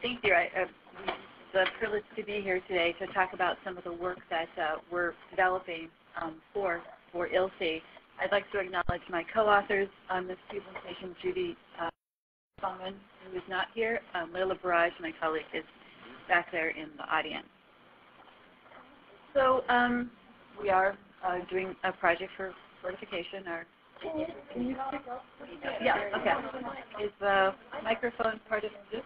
Thank you. It's a privilege to be here today to talk about some of the work that we're developing for ILSI. I'd like to acknowledge my co-authors on this presentation, Judy Bowman, who is not here. Leila Barrage, my colleague, is back there in the audience. So we are doing a project for Fortification. Yeah, okay. Is the microphone part of this?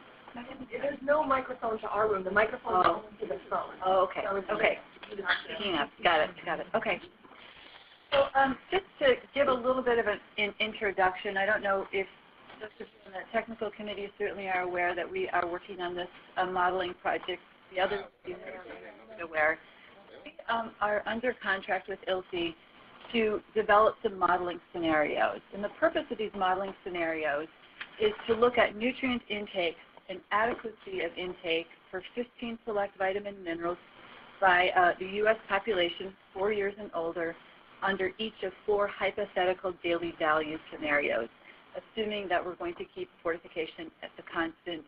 There's no microphone to our room. The microphone is only to the phone. Oh, okay. So okay. Picking up. Got it. Okay. So just to give a little bit of an introduction, I don't know if those in the technical committee certainly are aware that we are working on this modeling project. The others are aware. We are under contract with ILSI to develop some modeling scenarios. And the purpose of these modeling scenarios is to look at nutrient intake and adequacy of intake for 15 select vitamin and minerals by the U.S. population 4 years and older under each of 4 hypothetical daily value scenarios, assuming that we're going to keep fortification at the constant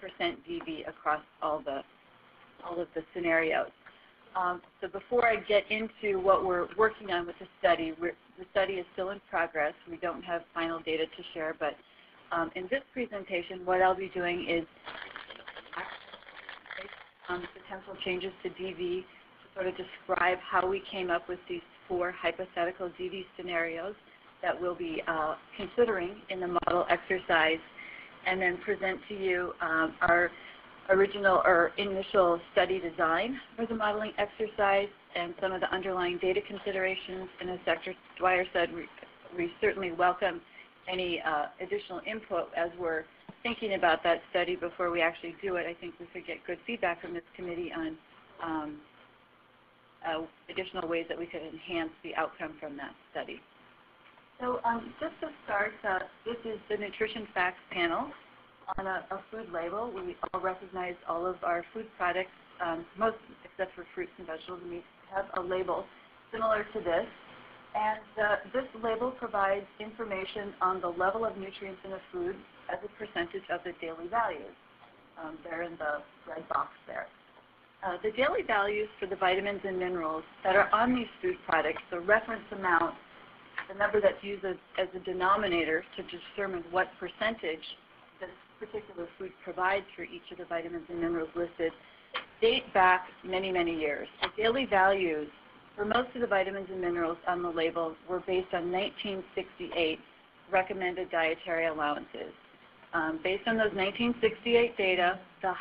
percent DV across all of the scenarios. So before I get into what we're working on with the study is still in progress. We don't have final data to share, but in this presentation, what I'll be doing is potential changes to DV to sort of describe how we came up with these 4 hypothetical DV scenarios that we'll be considering in the model exercise, and then present to you our original or initial study design for the modeling exercise and some of the underlying data considerations. And as Dr. Dwyer said, we certainly welcome any additional input as we're thinking about that study before we actually do it. I think we could get good feedback from this committee on additional ways that we could enhance the outcome from that study. So just to start, this is the nutrition facts panel on a food label. We all recognize all of our food products, most except for fruits and vegetables and meats, have a label similar to this. And this label provides information on the level of nutrients in a food as a percentage of the daily values. They're in the red box there. The daily values for the vitamins and minerals that are on these food products, the reference amount, the number that's used as a denominator to determine what percentage this particular food provides for each of the vitamins and minerals listed, date back many, many years. The daily values for most of the vitamins and minerals on the label were based on 1968 recommended dietary allowances. Based on those 1968 data, the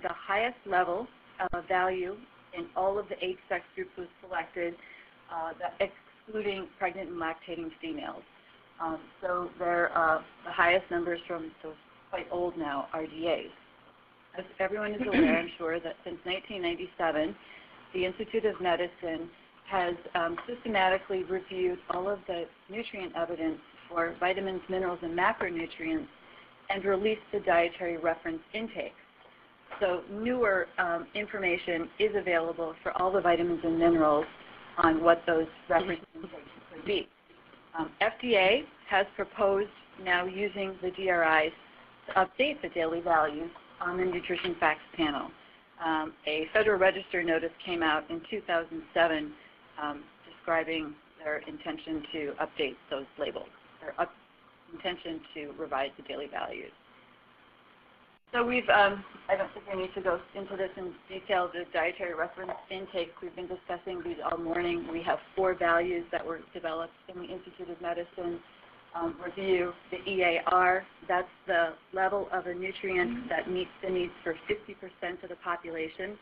highest level of value in all of the 8 sex groups was selected, excluding pregnant and lactating females. So they're the highest numbers from those quite old now RDAs. As everyone is aware, I'm sure, that since 1997, the Institute of Medicine has systematically reviewed all of the nutrient evidence for vitamins, minerals, and macronutrients and released the dietary reference intake. So newer information is available for all the vitamins and minerals on what those reference intakes could be. FDA has proposed now using the DRIs to update the daily values on the Nutrition Facts panel. A Federal Register notice came out in 2007 describing their intention to update those labels, their intention to revise the daily values. So we've, I don't think we need to go into this in detail, the dietary reference intakes. We've been discussing these all morning. We have 4 values that were developed in the Institute of Medicine review. The EAR, that's the level of a nutrient that meets the needs for 50% of the population.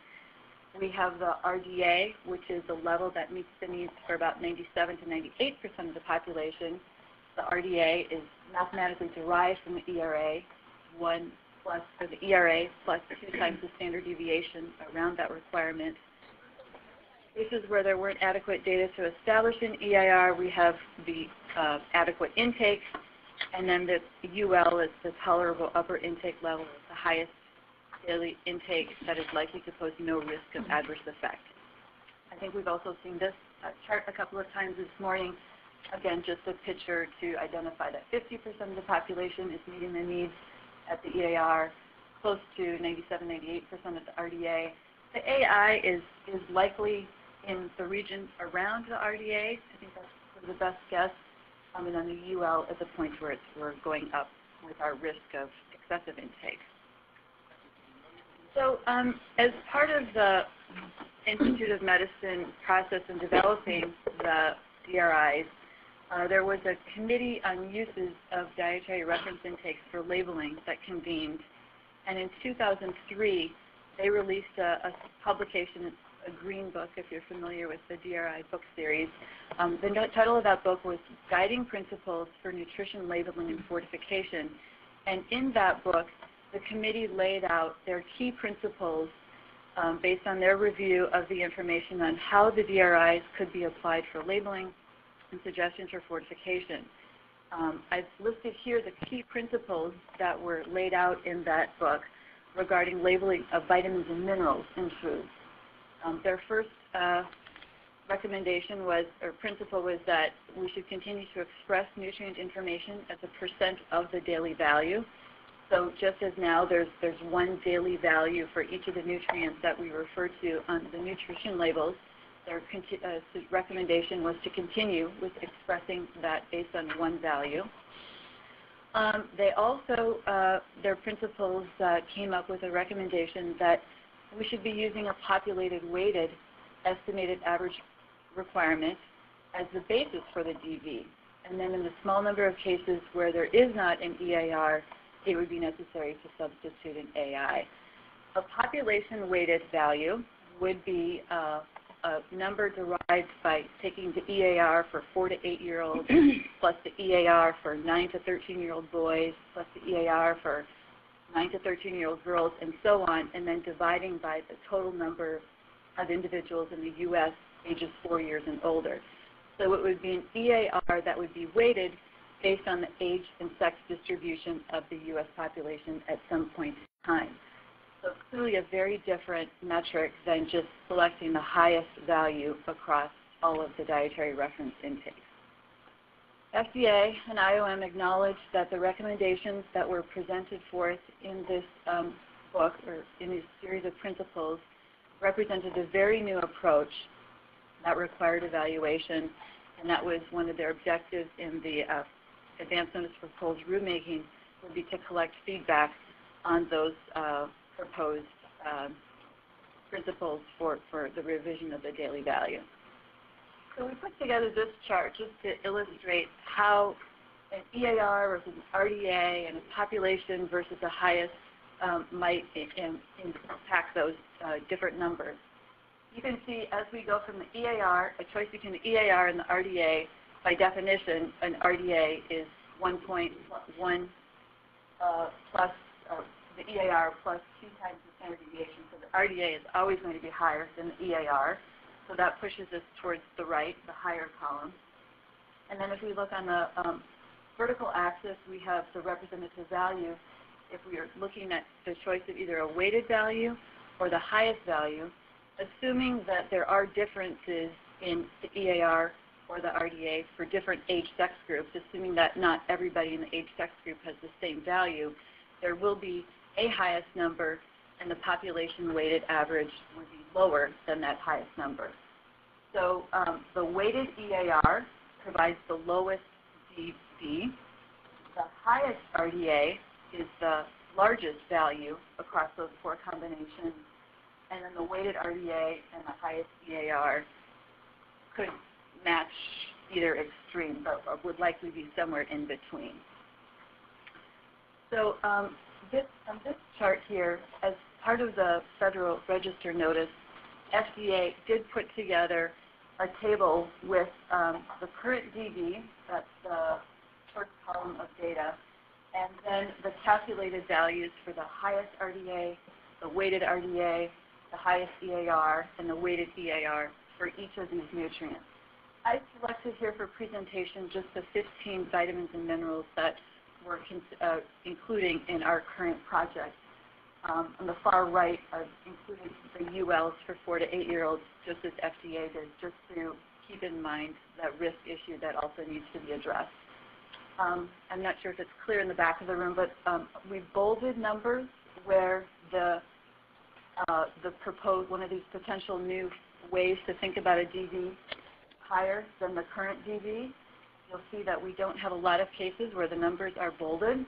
We have the RDA, which is the level that meets the needs for about 97 to 98% of the population. The RDA is mathematically derived from the ERA, the ERA plus 2 times the standard deviation around that requirement. Cases where there weren't adequate data to establish an EIR, we have the adequate intake, and then the UL is the tolerable upper intake level, the highest daily intake that is likely to pose no risk of adverse effect. I think we've also seen this chart a couple of times this morning. Again, just a picture to identify that 50% of the population is meeting the needs at the EAR, close to 97-98% at the RDA. The AI is likely in the region around the RDA. I think that's sort of the best guess. And then the UL at the point where we're going up with our risk of excessive intake. So as part of the Institute of Medicine process in developing the DRIs, there was a committee on uses of dietary reference intakes for labeling that convened. And in 2003, they released a publication, a green book, if you're familiar with the DRI book series. The title of that book was Guiding Principles for Nutrition Labeling and Fortification. And in that book, the committee laid out their key principles based on their review of the information on how the DRIs could be applied for labeling and suggestions for fortification. I've listed here the key principles that were laid out in that book regarding labeling of vitamins and minerals in foods. Their first recommendation was, or principle was, that we should continue to express nutrient information as a percent of the daily value. So just as now there's one daily value for each of the nutrients that we refer to on the nutrition labels, their recommendation was to continue with expressing that based on one value. They also, their principles came up with a recommendation that we should be using a populated weighted estimated average requirement as the basis for the DV. And then in the small number of cases where there is not an EAR, it would be necessary to substitute an AI. A population weighted value would be a number derived by taking the EAR for 4 to 8-year-olds plus the EAR for 9 to 13-year-old boys plus the EAR for 9 to 13-year-old girls and so on, and then dividing by the total number of individuals in the U.S. ages 4 years and older. So it would be an EAR that would be weighted based on the age and sex distribution of the U.S. population at some point in time. So clearly a very different metric than just selecting the highest value across all of the dietary reference intakes. FDA and IOM acknowledged that the recommendations that were presented forth in this book, or in this series of principles, represented a very new approach that required evaluation, and that was one of their objectives in the advance notice for proposed rulemaking, would be to collect feedback on those proposed principles for the revision of the daily value. So we put together this chart just to illustrate how an EAR versus an RDA and a population versus the highest might impact those different numbers. You can see as we go from the EAR, a choice between the EAR and the RDA, by definition, an RDA is 1.1 plus the EAR plus 2 times the standard deviation. So the RDA is always going to be higher than the EAR. So that pushes us towards the right, the higher column. And then if we look on the vertical axis, we have the representative value. If we are looking at the choice of either a weighted value or the highest value, assuming that there are differences in the EAR or the RDA for different age-sex groups, assuming that not everybody in the age-sex group has the same value, there will be a highest number, and the population-weighted average would be lower than that highest number. So the weighted EAR provides the lowest DV. The highest RDA is the largest value across those 4 combinations, and then the weighted RDA and the highest EAR could match either extreme, but would likely be somewhere in between. So this chart here, as part of the Federal Register notice, FDA did put together a table with the current DV, that's the first column of data, and then the calculated values for the highest RDA, the weighted RDA, the highest EAR, and the weighted EAR for each of these nutrients. I selected here for presentation just the 15 vitamins and minerals that we're including in our current project. On the far right, I've included the ULs for 4 to 8-year-olds, just as FDA did, just to keep in mind that risk issue that also needs to be addressed. I'm not sure if it's clear in the back of the room, but we've bolded numbers where the proposed, one of these potential new ways to think about a DV higher than the current DV. You'll see that we don't have a lot of cases where the numbers are bolded.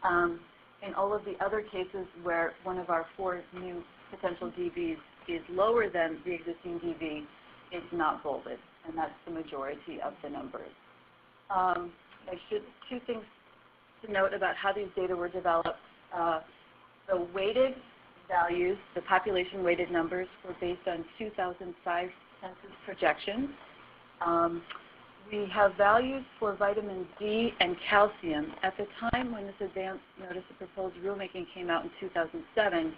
In all of the other cases where one of our 4 new potential DVs is lower than the existing DV, it's not bolded, and that's the majority of the numbers. Two things to note about how these data were developed. The weighted values, the population-weighted numbers, were based on 2005 census projections. We have values for vitamin D and calcium. At the time when this advance notice of proposed rulemaking came out in 2007,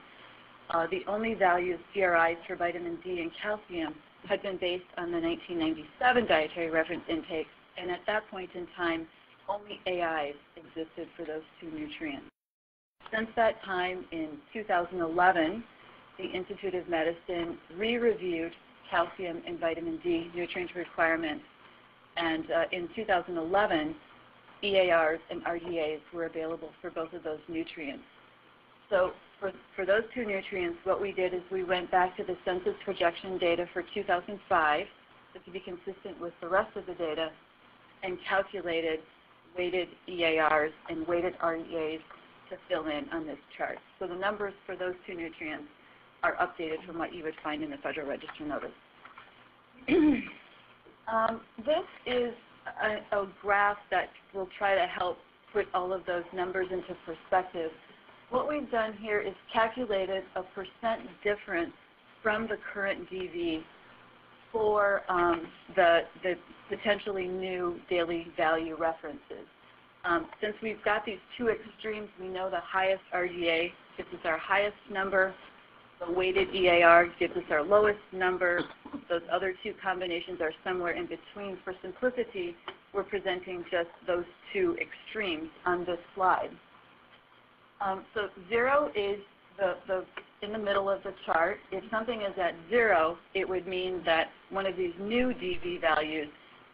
the only values, GRIs, for vitamin D and calcium had been based on the 1997 dietary reference intakes, and at that point in time, only AIs existed for those 2 nutrients. Since that time, in 2011, the Institute of Medicine re-reviewed calcium and vitamin D nutrient requirements, and in 2011, EARs and RDAs were available for both of those nutrients. So for those 2 nutrients, what we did is we went back to the census projection data for 2005, so to be consistent with the rest of the data, and calculated weighted EARs and weighted RDAs to fill in on this chart. So the numbers for those 2 nutrients are updated from what you would find in the Federal Register notice. This is a graph that will try to help put all of those numbers into perspective. What we've done here is calculated a percent difference from the current DV for the potentially new daily value references. Since we've got these 2 extremes, we know the highest RDA gives us our highest number, the weighted EAR gives us our lowest number. Those other 2 combinations are somewhere in between. For simplicity, we're presenting just those 2 extremes on this slide. So 0 is in the middle of the chart. If something is at 0, it would mean that one of these new DV values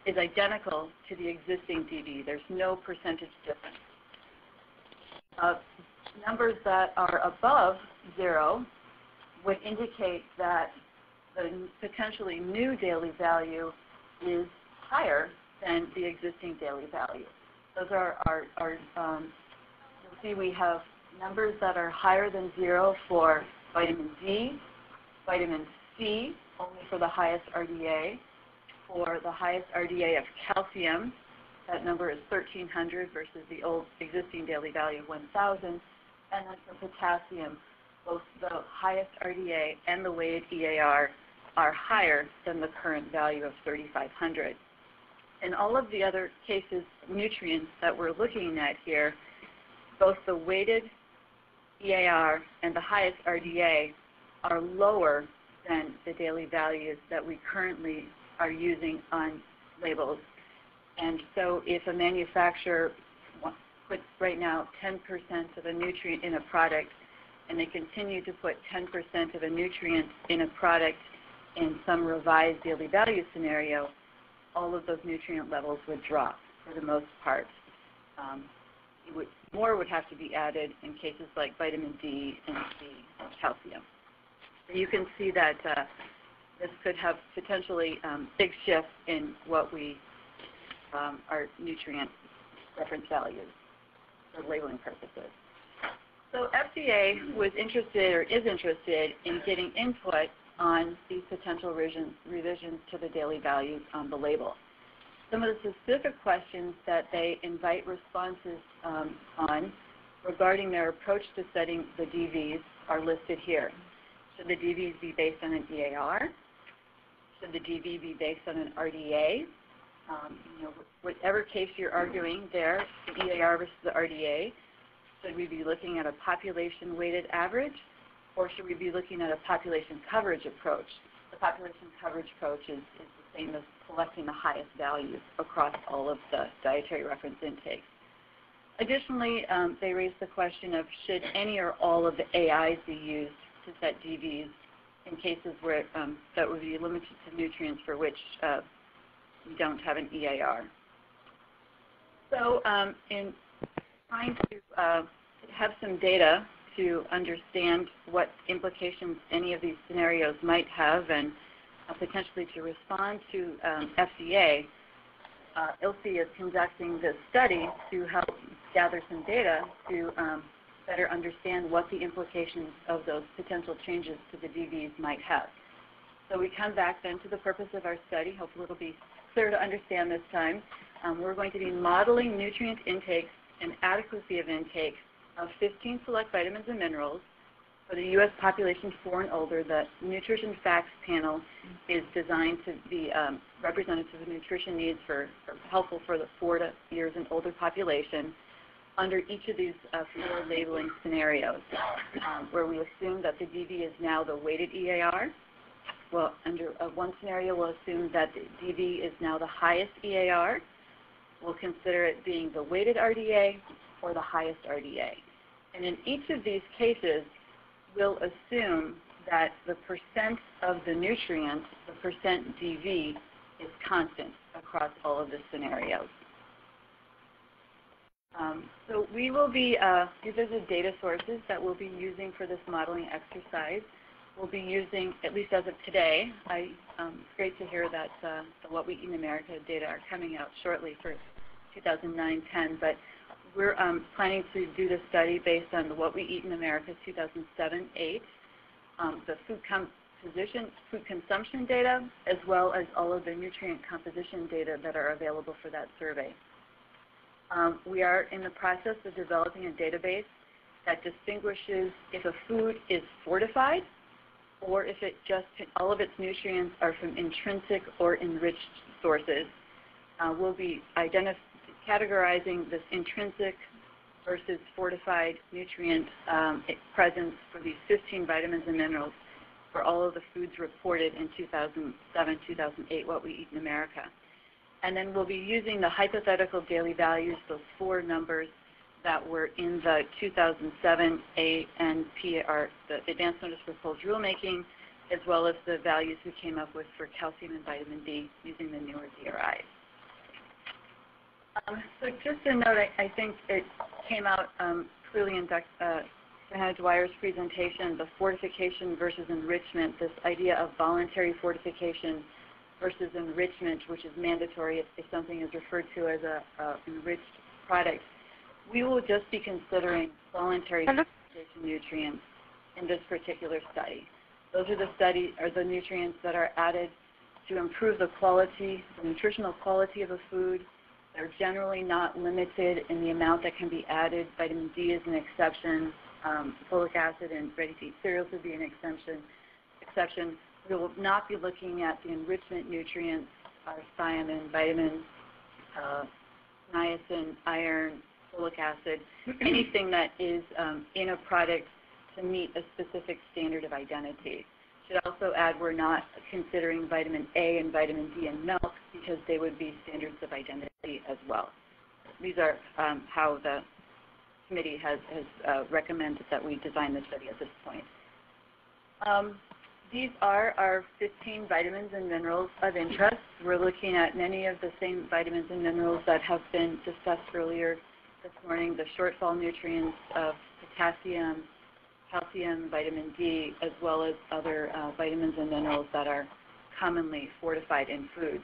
is identical to the existing DV. There's no percentage difference. Numbers that are above 0 would indicate that the potentially new daily value is higher than the existing daily value. Those are you'll see we have numbers that are higher than 0 for vitamin D, vitamin C, only for the highest RDA. For the highest RDA of calcium, that number is 1,300 versus the old existing daily value of 1,000. And then for potassium, both the highest RDA and the weighted EAR are higher than the current value of 3,500. In all of the other cases, nutrients that we're looking at here, both the weighted EAR and the highest RDA are lower than the daily values that we currently are using on labels. And so if a manufacturer puts right now 10% of a nutrient in a product, and they continue to put 10% of a nutrient in a product in some revised daily value scenario, all of those nutrient levels would drop for the most part. More would have to be added in cases like vitamin D and C and calcium. So you can see that this could have potentially big shifts in what we our nutrient reference values for labeling purposes. So FDA was interested or is interested in getting input on these potential revisions to the daily values on the label. Some of the specific questions that they invite responses on regarding their approach to setting the DVs are listed here. Should the DVs be based on an EAR? Should the DV be based on an RDA? Whatever case you're arguing there, the EAR versus the RDA, should we be looking at a population-weighted average, or should we be looking at a population coverage approach? The population coverage approach is the same as selecting the highest values across all of the dietary reference intakes. Additionally, they raised the question of should any or all of the AIs be used to set DVs in cases where that would be limited to nutrients for which we don't have an EAR. So in trying to have some data to understand what implications any of these scenarios might have and potentially to respond to FDA, ILSI is conducting this study to help gather some data to better understand what the implications of those potential changes to the DVs might have. So we come back then to the purpose of our study. Hopefully it'll be clear to understand this time. We're going to be modeling nutrient intakes and adequacy of intake of 15 select vitamins and minerals for the U.S. population 4 and older. The nutrition facts panel is designed to be representative of nutrition needs helpful for the 4 years and older population under each of these 4 labeling scenarios, where we assume that the DV is now the weighted EAR. Well, under one scenario, we'll assume that the DV is now the highest EAR. We'll consider it being the weighted RDA or the highest RDA. And in each of these cases, we'll assume that the percent of the nutrient, the percent DV, is constant across all of the scenarios. So we will be, these are the data sources that we'll be using for this modeling exercise. We'll be using, at least as of today, it's great to hear that the What We Eat in America data are coming out shortly for 2009-10, but we're planning to do this study based on the What We Eat in America 2007-8, the food consumption data, as well as all of the nutrient composition data that are available for that survey. We are in the process of developing a database that distinguishes if a food is fortified or if it all of its nutrients are from intrinsic or enriched sources. We'll be categorizing this intrinsic versus fortified nutrient presence for these 15 vitamins and minerals for all of the foods reported in 2007-2008, What We Eat in America. And then we'll be using the hypothetical daily values, those 4 numbers that were in the 2007 ANPR, the Advanced Notice for Proposed Rulemaking, as well as the values we came up with for calcium and vitamin D using the newer DRIs. So just a note, I think it came out clearly in Hannah Dwyer's presentation, the fortification versus enrichment, this idea of voluntary fortification versus enrichment, which is mandatory if something is referred to as a enriched product. We will just be considering voluntary fortification nutrients in this particular study. Those are the nutrients that are added to improve the quality, the nutritional quality of a food. They're generally not limited in the amount that can be added. Vitamin D is an exception. Folic acid and ready-to-eat cereals would be an exception. We will not be looking at the enrichment nutrients, thiamine, vitamins, niacin, iron, folic acid, anything that is in a product to meet a specific standard of identity. Should also add we're not considering vitamin A and vitamin D in milk because they would be standards of identity as well. These are how the committee has recommended that we design the study at this point. These are our 15 vitamins and minerals of interest. We're looking at many of the same vitamins and minerals that have been discussed earlier this morning, the shortfall nutrients of potassium, calcium, vitamin D, as well as other vitamins and minerals that are commonly fortified in foods.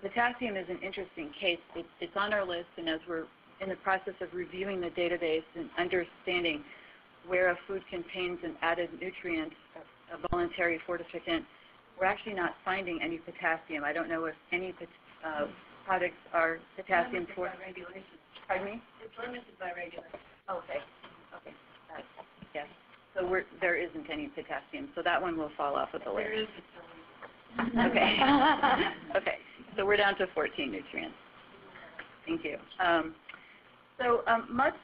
Potassium is an interesting case. It's on our list, and as we're in the process of reviewing the database and understanding where a food contains an added nutrient, a voluntary fortificant, we're actually not finding any potassium. I don't know if any products are potassium for regulation. Pardon me? It's limited by regulation. Okay. Okay. Yes. So there isn't any potassium. So that one will fall off of the list. There is. Okay. Okay. So we're down to 14 nutrients. Thank you. Much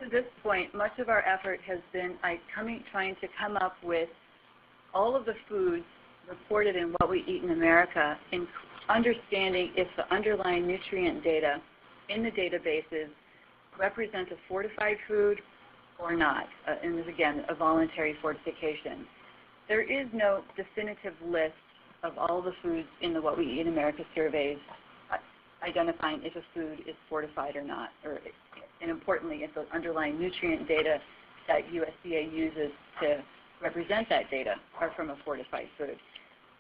to this point, much of our effort has been trying to come up with all of the foods reported in What We Eat in America, in understanding if the underlying nutrient data in the databases represent a fortified food or not, and this is, again, a voluntary fortification. There is no definitive list of all the foods in the What We Eat in America surveys identifying if a food is fortified or not, and importantly, if the underlying nutrient data that USDA uses to represent that data are from a fortified food.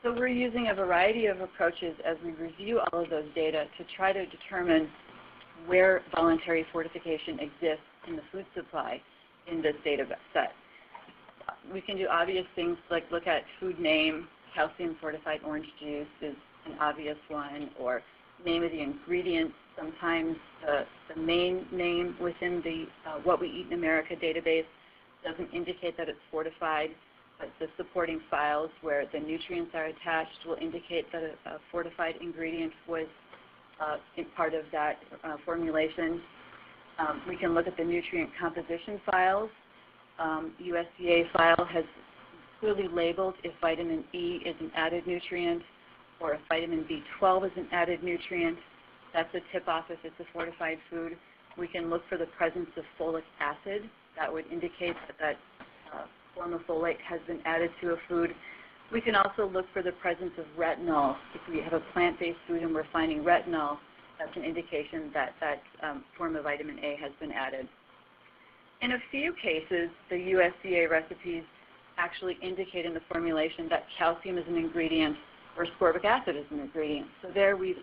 So we're using a variety of approaches as we review all of those data to try to determine where voluntary fortification exists in the food supply in this data set. We can do obvious things like look at food name. Calcium fortified orange juice is an obvious one, or name of the ingredients. Sometimes the main name within the What We Eat in America database doesn't indicate that it's fortified, but the supporting files where the nutrients are attached will indicate that a fortified ingredient was in part of that formulation. We can look at the nutrient composition files. USDA file has clearly labeled if vitamin E is an added nutrient or if vitamin B12 is an added nutrient. That's a tip-off if it's a fortified food. We can look for the presence of folic acid. That would indicate that form of folate has been added to a food. We can also look for the presence of retinol. If we have a plant-based food and we're finding retinol, that's an indication that that form of vitamin A has been added. In a few cases, the USDA recipes actually indicate in the formulation that calcium is an ingredient or ascorbic acid is an ingredient. So there we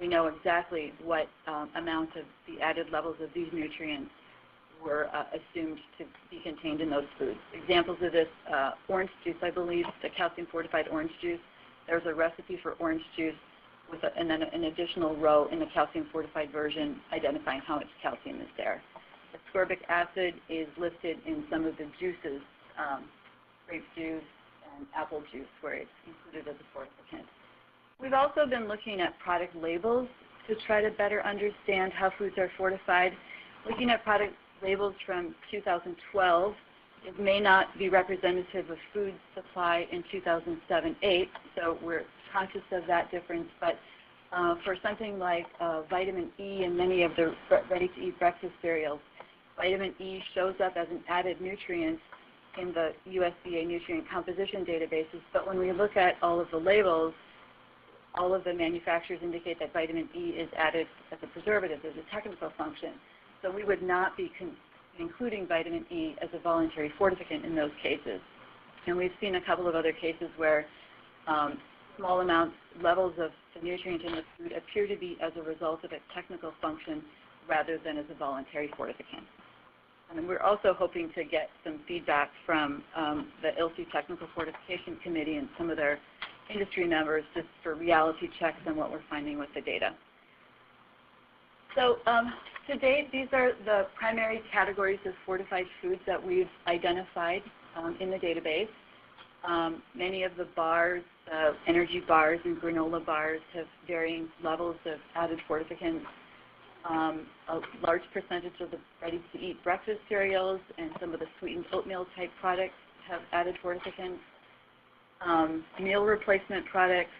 know exactly what amount of the added levels of these nutrients were assumed to be contained in those foods. Examples of this, orange juice, I believe, the calcium fortified orange juice. There's a recipe for orange juice with and then an additional row in the calcium fortified version identifying how much calcium is there. Ascorbic acid is listed in some of the juices, grape juice and apple juice, where it's included as a fortificant. We've also been looking at product labels to try to better understand how foods are fortified. Looking at product labels from 2012, it may not be representative of food supply in 2007-8, so we're conscious of that difference. But for something like vitamin E in many of the ready-to-eat breakfast cereals, vitamin E shows up as an added nutrient in the USDA nutrient composition databases, but when we look at all of the labels, all of the manufacturers indicate that vitamin E is added as a preservative, as a technical function. So we would not be including vitamin E as a voluntary fortificant in those cases. And we've seen a couple of other cases where small amounts, levels of the nutrient in the food appear to be as a result of a technical function rather than as a voluntary fortificant. And we're also hoping to get some feedback from the ILSI Technical Fortification Committee and some of their industry members just for reality checks on what we're finding with the data. So to date, these are the primary categories of fortified foods that we've identified in the database. Many of the bars, energy bars and granola bars have varying levels of added fortificants. A large percentage of the ready-to-eat breakfast cereals and some of the sweetened oatmeal type products have added fortificants. Meal replacement products.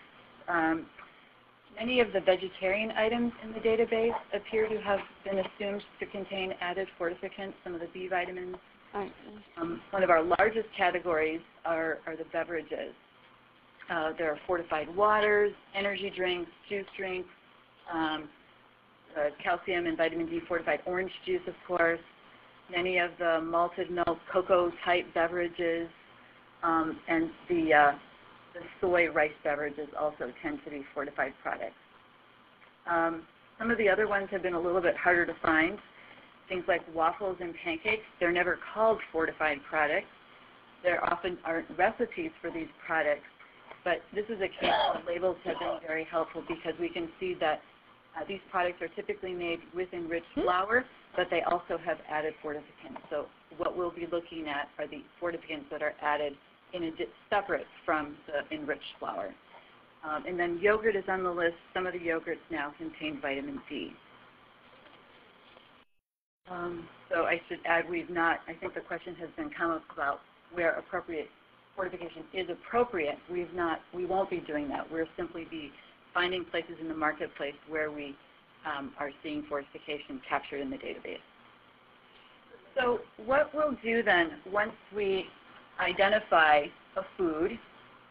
Many of the vegetarian items in the database appear to have been assumed to contain added fortificants, some of the B vitamins. One of our largest categories are the beverages. There are fortified waters, energy drinks, juice drinks, calcium and vitamin D fortified orange juice, of course, many of the malted milk cocoa type beverages, and the soy rice beverages also tend to be fortified products. Some of the other ones have been a little bit harder to find. Things like waffles and pancakes, they're never called fortified products. There often aren't recipes for these products, but this is a case where labels have been very helpful because we can see that these products are typically made with enriched flour, but they also have added fortificants. So what we'll be looking at are the fortificants that are added separate from the enriched flour. And then yogurt is on the list. Some of the yogurts now contain vitamin D. So I should add, I think the question has been come up about where appropriate fortification is appropriate. We won't be doing that. We'll simply be finding places in the marketplace where we are seeing fortification captured in the database. So what we'll do then, once we identify a food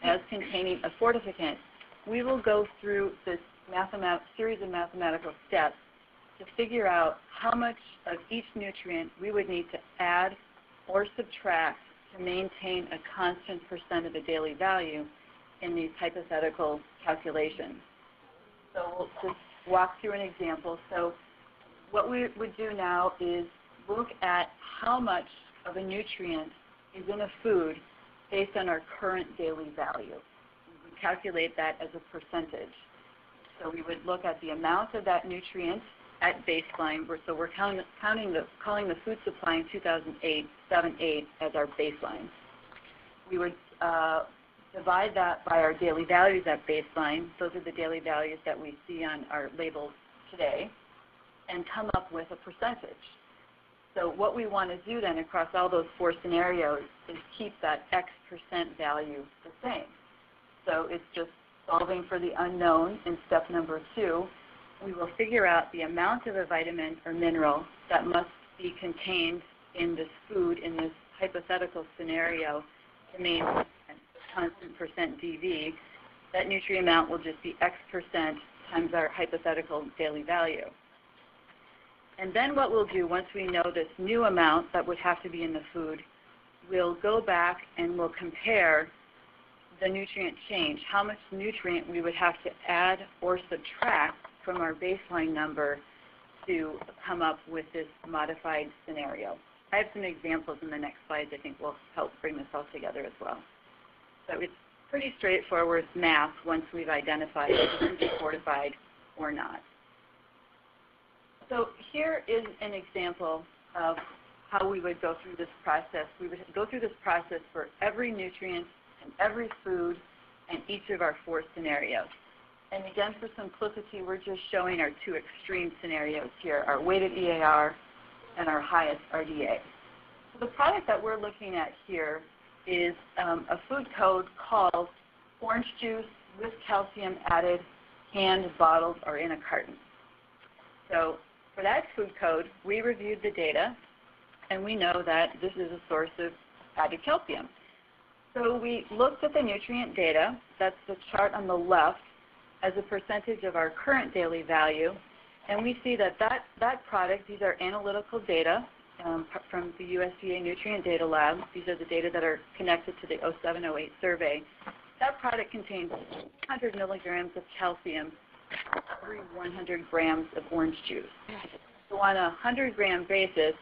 as containing a fortificant, we will go through this series of mathematical steps to figure out how much of each nutrient we would need to add or subtract to maintain a constant percent of the daily value in these hypothetical calculations. So we'll just walk through an example. So what we would do now is look at how much of a nutrient is in a food based on our current daily value. We would calculate that as a percentage. So we would look at the amount of that nutrient at baseline. So we're calling the food supply in 2008, 7-8 as our baseline. We would divide that by our daily values at baseline. Those are the daily values that we see on our labels today, and come up with a percentage. So what we want to do then across all those four scenarios is keep that X% value the same. So it's just solving for the unknown in step number 2. We will figure out the amount of a vitamin or mineral that must be contained in this food in this hypothetical scenario to maintain a constant percent DV. That nutrient amount will just be X% times our hypothetical daily value. And then what we'll do once we know this new amount that would have to be in the food, we'll go back and we'll compare the nutrient change, how much nutrient we would have to add or subtract from our baseline number to come up with this modified scenario. I have some examples in the next slides I think will help bring this all together as well. So it's pretty straightforward math once we've identified if it can be fortified or not. So here is an example of how we would go through this process. We would go through this process for every nutrient and every food and each of our four scenarios. And again, for simplicity, we're just showing our two extreme scenarios here, our weighted EAR and our highest RDA. So the product that we're looking at here is a food code called orange juice with calcium added, canned, bottled, or in a carton. So for that food code, we reviewed the data, and we know that this is a source of added calcium. So we looked at the nutrient data, that's the chart on the left, as a percentage of our current daily value, and we see that that product, these are analytical data from the USDA Nutrient Data Lab. These are the data that are connected to the 07-08 survey. That product contains 100 milligrams of calcium every 100 grams of orange juice. So on a 100-gram basis,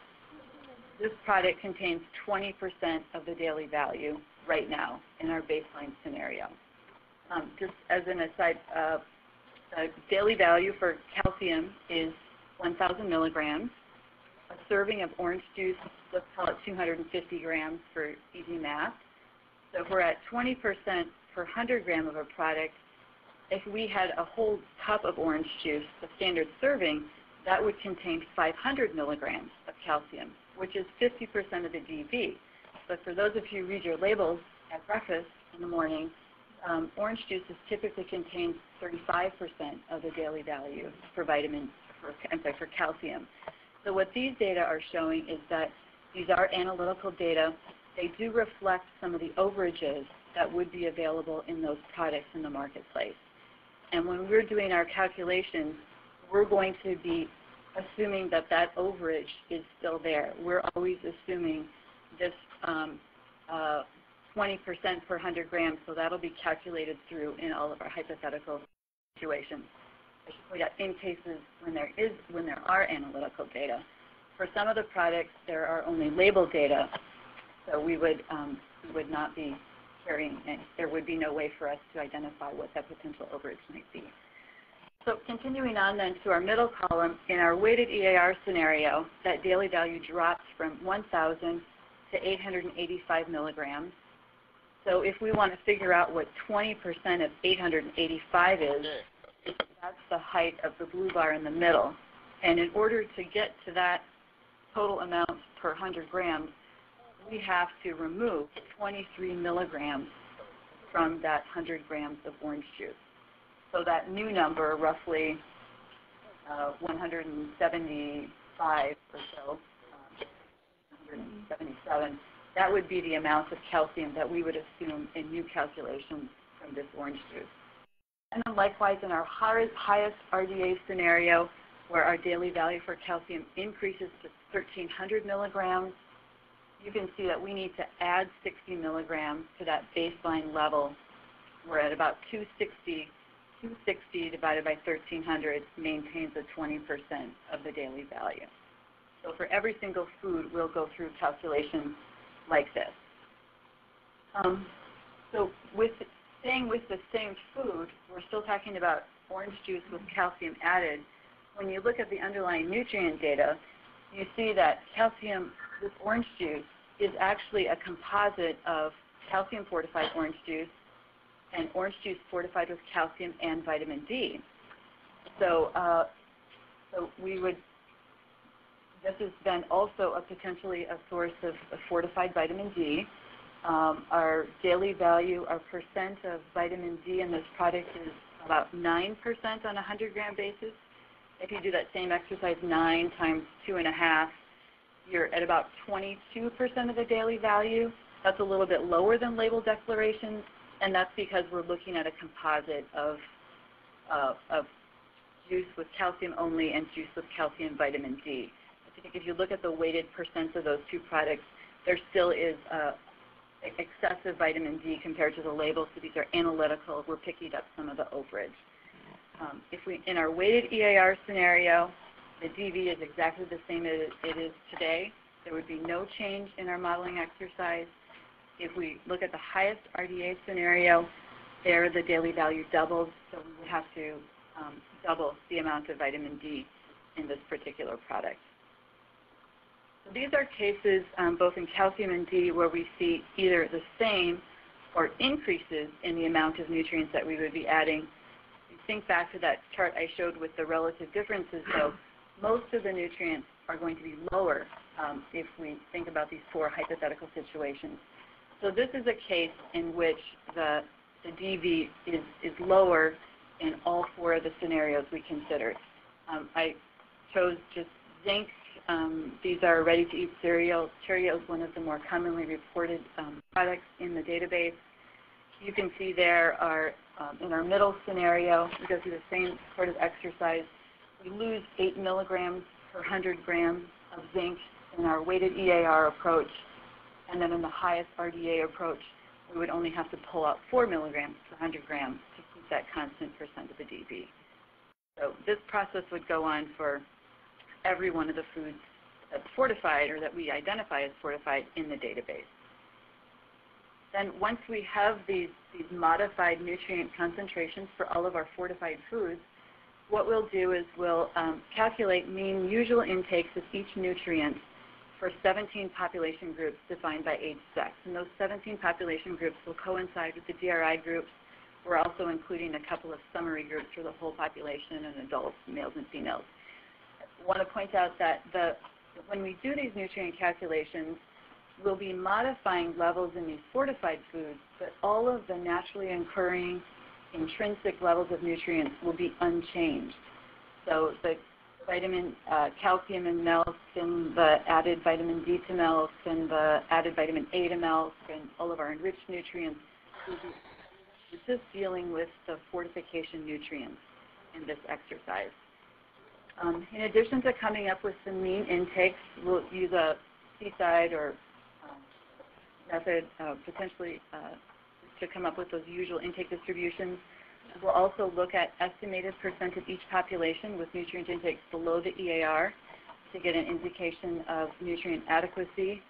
this product contains 20% of the daily value right now in our baseline scenario. Just as an aside, the daily value for calcium is 1,000 milligrams. A serving of orange juice, let's call it 250 grams for easy math. So if we're at 20% per 100 gram of a product, if we had a whole cup of orange juice, the standard serving, that would contain 500 milligrams of calcium, which is 50% of the DV. But for those of you who read your labels at breakfast in the morning, orange juice is typically contains 35% of the daily value for for calcium. So what these data are showing is that these are analytical data. They do reflect some of the overages that would be available in those products in the marketplace. And when we're doing our calculations, we're going to be assuming that that overage is still there. We're always assuming this 20% per 100 grams, so that'll be calculated through in all of our hypothetical situations. I should point out in cases when there are analytical data. For some of the products, there are only label data, so we would not be carrying any. There would be no way for us to identify what that potential overage might be. So continuing on then to our middle column, in our weighted EAR scenario, that daily value drops from 1,000 to 885 milligrams. So if we want to figure out what 20% of 885 is, that's the height of the blue bar in the middle. And in order to get to that total amount per 100 grams, we have to remove 23 milligrams from that 100 grams of orange juice. So that new number, roughly 175 or so, 177, that would be the amount of calcium that we would assume in new calculations from this orange juice. And then likewise, in our highest RDA scenario, where our daily value for calcium increases to 1,300 milligrams, you can see that we need to add 60 milligrams to that baseline level. We're at about 260. 260 divided by 1,300 maintains a 20% of the daily value. So for every single food, we'll go through calculations like this. So staying with the same food, we're still talking about orange juice with calcium added. When you look at the underlying nutrient data, you see that calcium with orange juice is actually a composite of calcium-fortified orange juice and orange juice fortified with calcium and vitamin D. So, this is then also potentially a source of fortified vitamin D. Our daily value, our percent of vitamin D in this product is about 9% on a 100-gram basis. If you do that same exercise, 9 times 2.5, you're at about 22% of the daily value. That's a little bit lower than label declarations, and that's because we're looking at a composite of juice with calcium only and juice with calcium vitamin D. I think if you look at the weighted percents of those two products, there still is excessive vitamin D compared to the label, so these are analytical. We're picking up some of the overage. In our weighted EAR scenario, the DV is exactly the same as it is today. There would be no change in our modeling exercise. If we look at the highest RDA scenario, there the daily value doubles, so we would have to double the amount of vitamin D in this particular product. So these are cases both in calcium and D where we see either the same or increases in the amount of nutrients that we would be adding. If you think back to that chart I showed with the relative differences, though, most of the nutrients are going to be lower if we think about these four hypothetical situations. So this is a case in which the DV is lower in all four of the scenarios we considered. I chose just zinc. These are ready-to-eat cereal. Cheerio is one of the more commonly reported products in the database. You can see there are, in our middle scenario, we go through the same sort of exercise. We lose 8 milligrams per 100 grams of zinc in our weighted EAR approach. And then in the highest RDA approach, we would only have to pull out 4 milligrams per 100 grams to keep that constant percent of the DV. So this process would go on for every one of the foods that's fortified or that we identify as fortified in the database. Then once we have these modified nutrient concentrations for all of our fortified foods, what we'll do is we'll calculate mean usual intakes of each nutrient for 17 population groups defined by age sex. And those 17 population groups will coincide with the DRI groups. We're also including a couple of summary groups for the whole population and adults, males and females. I want to point out that when we do these nutrient calculations, we'll be modifying levels in these fortified foods, but all of the naturally occurring intrinsic levels of nutrients will be unchanged. So the calcium in milk and the added vitamin D to milk and the added vitamin A to milk and all of our enriched nutrients, we're just dealing with the fortification nutrients in this exercise. In addition to coming up with some mean intakes, we'll use a seaside or method potentially to come up with those usual intake distributions. We'll also look at estimated percent of each population with nutrient intakes below the EAR to get an indication of nutrient adequacy.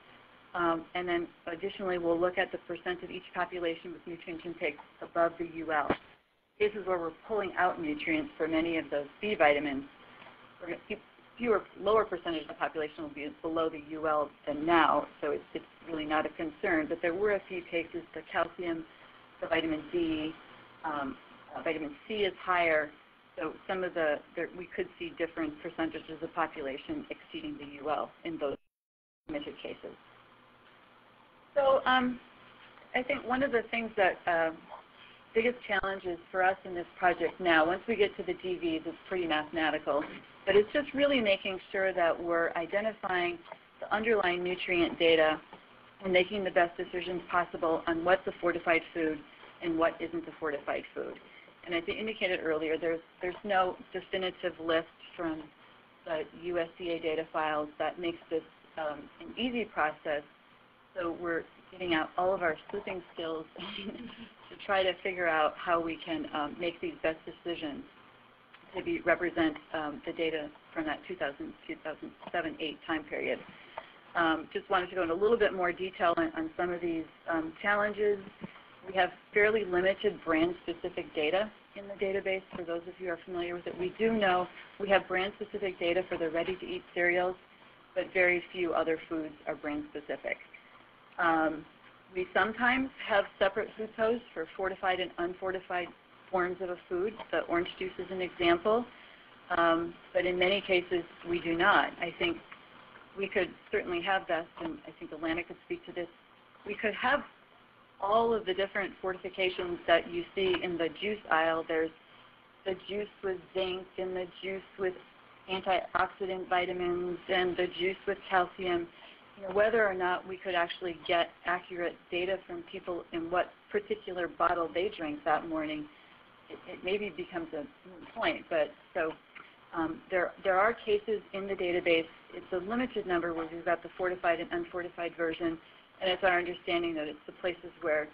And then additionally, we'll look at the percent of each population with nutrient intakes above the UL. Cases where we're pulling out nutrients for many of those B vitamins, lower percentage of the population will be below the UL than now, so it's really not a concern. But there were a few cases, the calcium, the vitamin D, vitamin C is higher, so some of we could see different percentages of population exceeding the UL in those measured cases. So I think one of the things that biggest challenges for us in this project now, once we get to the DVs, it's pretty mathematical, but it's just really making sure that we're identifying the underlying nutrient data and making the best decisions possible on what's a fortified food and what isn't a fortified food. And as I indicated earlier, there's no definitive list from the USDA data files that makes this an easy process. So we're getting out all of our sleuthing skills to try to figure out how we can make these best decisions to represent the data from that 2007-8 time period. Just wanted to go into a little bit more detail on some of these challenges. We have fairly limited brand-specific data in the database. For those of you who are familiar with it, we do know we have brand-specific data for the ready-to-eat cereals, but very few other foods are brand-specific. We sometimes have separate food codes for fortified and unfortified forms of a food. The orange juice is an example, but in many cases we do not. I think we could certainly have this, and I think Alana could speak to this. We could have all of the different fortifications that you see in the juice aisle. There's the juice with zinc, and the juice with antioxidant vitamins, and the juice with calcium. You know, whether or not we could actually get accurate data from people in what particular bottle they drank that morning, it maybe becomes a point. But so there are cases in the database. It's a limited number where we've got the fortified and unfortified version, and it's our understanding that it's the places where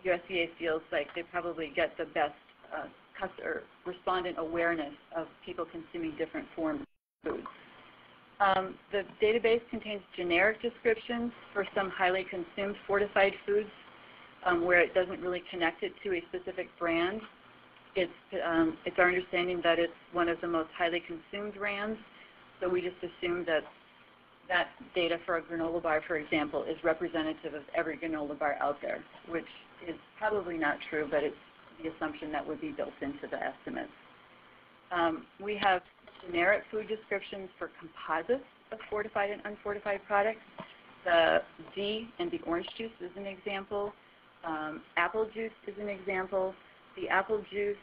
USDA feels like they probably get the best respondent awareness of people consuming different forms of foods. The database contains generic descriptions for some highly consumed fortified foods where it doesn't really connect it to a specific brand. It's our understanding that it's one of the most highly consumed brands, so we just assume that that data for a granola bar, for example, is representative of every granola bar out there, which is probably not true, but it's the assumption that would be built into the estimates. We have generic food descriptions for composites of fortified and unfortified products. The D and the orange juice is an example. Apple juice is an example. The apple juice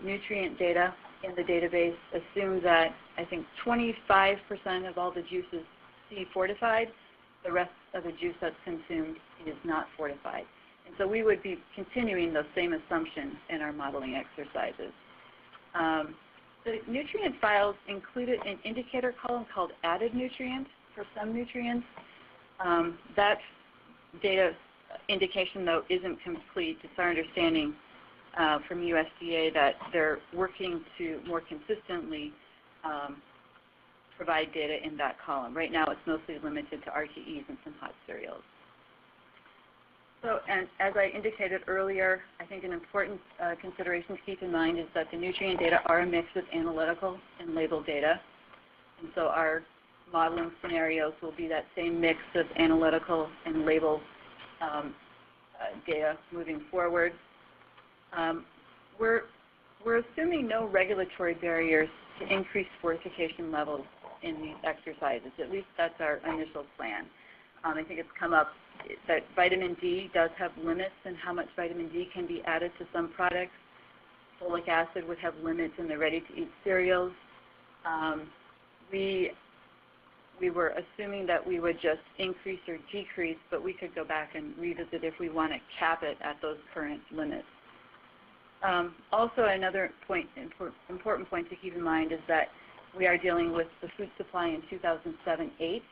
nutrient data in the database assume that I think 25% of all the juice is C fortified. The rest of the juice that's consumed is not fortified. And so we would be continuing those same assumptions in our modeling exercises. The nutrient files included an indicator column called added nutrients for some nutrients. That data indication, though, isn't complete. It's our understanding from USDA that they're working to more consistently provide data in that column. Right now, it's mostly limited to RTEs and some hot cereals. So, and as I indicated earlier, I think an important consideration to keep in mind is that the nutrient data are a mix of analytical and label data. And so our modeling scenarios will be that same mix of analytical and label data moving forward. We're assuming no regulatory barriers to increase fortification levels in these exercises. At least that's our initial plan. I think it's come up that vitamin D does have limits in how much vitamin D can be added to some products. Folic acid would have limits in the ready-to-eat cereals. We were assuming that we would just increase or decrease, but we could go back and revisit if we want to cap it at those current limits. Also, another important point to keep in mind is that we are dealing with the food supply in 2007-8.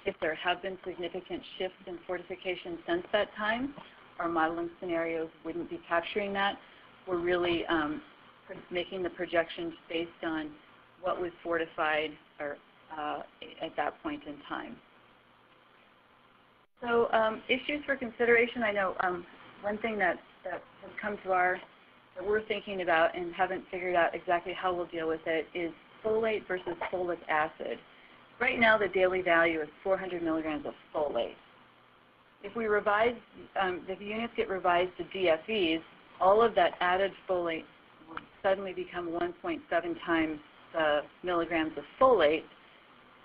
If there have been significant shifts in fortification since that time, our modeling scenarios wouldn't be capturing that. We're really making the projections based on what was fortified or at that point in time. So issues for consideration. I know one thing that has come to that we're thinking about and haven't figured out exactly how we'll deal with it is folate versus folic acid. Right now, the daily value is 400 milligrams of folate. If we revise, if the units get revised to DFEs, all of that added folate will suddenly become 1.7 times the milligrams of folate.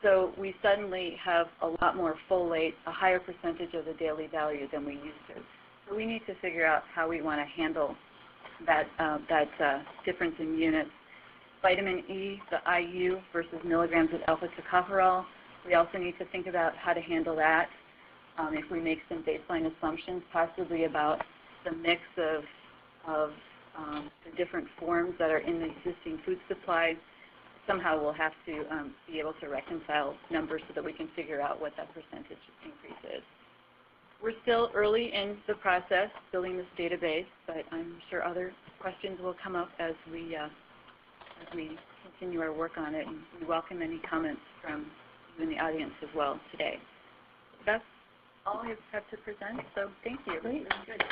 So we suddenly have a lot more folate, a higher percentage of the daily value than we used to. So we need to figure out how we want to handle that, difference in units. Vitamin E, the IU versus milligrams of alpha-tocopherol. We also need to think about how to handle that if we make some baseline assumptions, possibly about the mix of the different forms that are in the existing food supply. Somehow we'll have to be able to reconcile numbers so that we can figure out what that percentage increase is. We're still early in the process building this database, but I'm sure other questions will come up as we continue our work on it, and we welcome any comments from you in the audience as well today. That's all I have to present, so thank you. Great. Good.